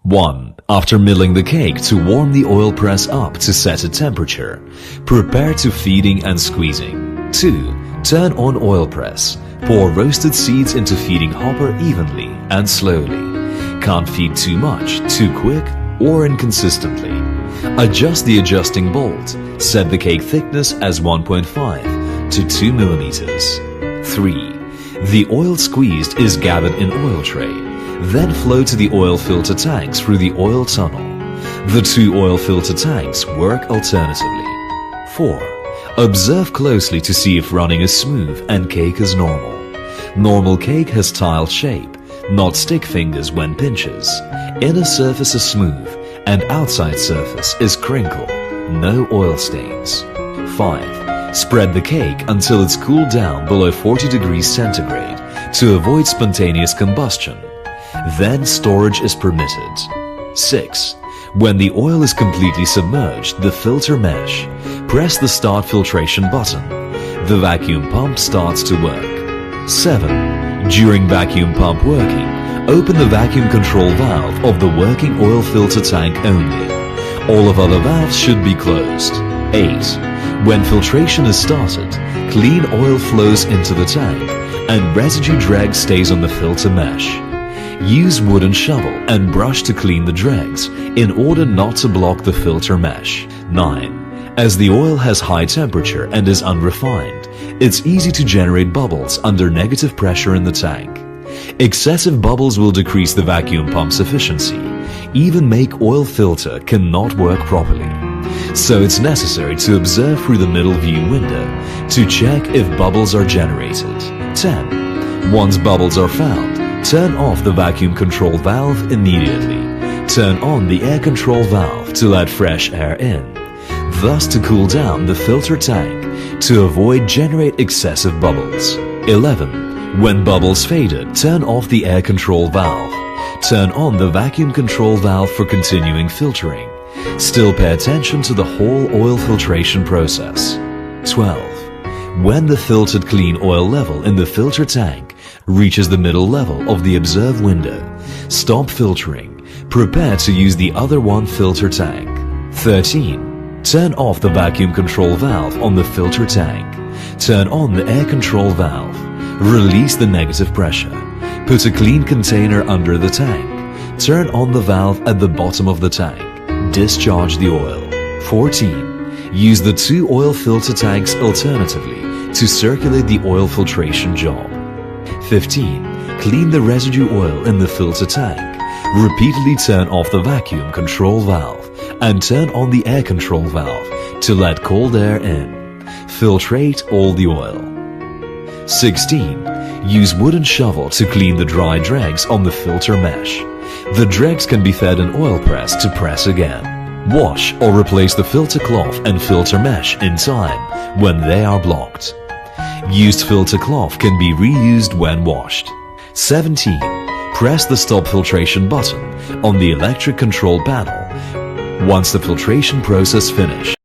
1. After milling the cake, to warm the oil press up to set a temperature. Prepare to feeding and squeezing. 2. Turn on oil press. Pour roasted seeds into feeding hopper evenly and slowly. Can't feed too much, too quick, or inconsistently. Adjust the adjusting bolt. Set the cake thickness as 1.5 to 2 millimeters. 3. The oil squeezed is gathered in oil tray. Then flow to the oil filter tanks through the oil tunnel. The two oil filter tanks work alternatively. 4. Observe closely to see if running is smooth and cake is normal. Normal cake has tile shape, not stick fingers when pinches. Inner surface is smooth and outside surface is crinkle. No oil stains. 5. Spread the cake until it's cooled down below 40 degrees centigrade to avoid spontaneous combustion. Then storage is permitted. 6. When the oil is completely submerged, the filter mesh. Press the start filtration button. The vacuum pump starts to work. 7. During vacuum pump working, open the vacuum control valve of the working oil filter tank only. All of other valves should be closed. 8. When filtration is started, clean oil flows into the tank and residue drag stays on the filter mesh. Use wooden shovel and brush to clean the dregs in order not to block the filter mesh. 9. As the oil has high temperature and is unrefined, it's easy to generate bubbles under negative pressure in the tank. Excessive bubbles will decrease the vacuum pump's efficiency. Even make oil filter cannot work properly. So it's necessary to observe through the middle view window to check if bubbles are generated. 10. Once bubbles are found, turn off the vacuum control valve immediately. Turn on the air control valve to let fresh air in, thus to cool down the filter tank to avoid generate excessive bubbles. 11. When bubbles faded, turn off the air control valve. Turn on the vacuum control valve for continuing filtering. Still pay attention to the whole oil filtration process. 12. When the filtered clean oil level in the filter tank reaches the middle level of the observe window, stop filtering. Prepare to use the other one filter tank. 13. Turn off the vacuum control valve on the filter tank. Turn on the air control valve. Release the negative pressure. Put a clean container under the tank. Turn on the valve at the bottom of the tank. Discharge the oil. 14. Use the two oil filter tanks alternatively to circulate the oil filtration job. 15. Clean the residue oil in the filter tank. Repeatedly turn off the vacuum control valve and turn on the air control valve to let cold air in. Filtrate all the oil. 16. Use wooden shovel to clean the dry dregs on the filter mesh. The dregs can be fed an oil press to press again. Wash or replace the filter cloth and filter mesh in time when they are blocked. Used filter cloth can be reused when washed. 17. Press the stop filtration button on the electric control panel once the filtration process finished.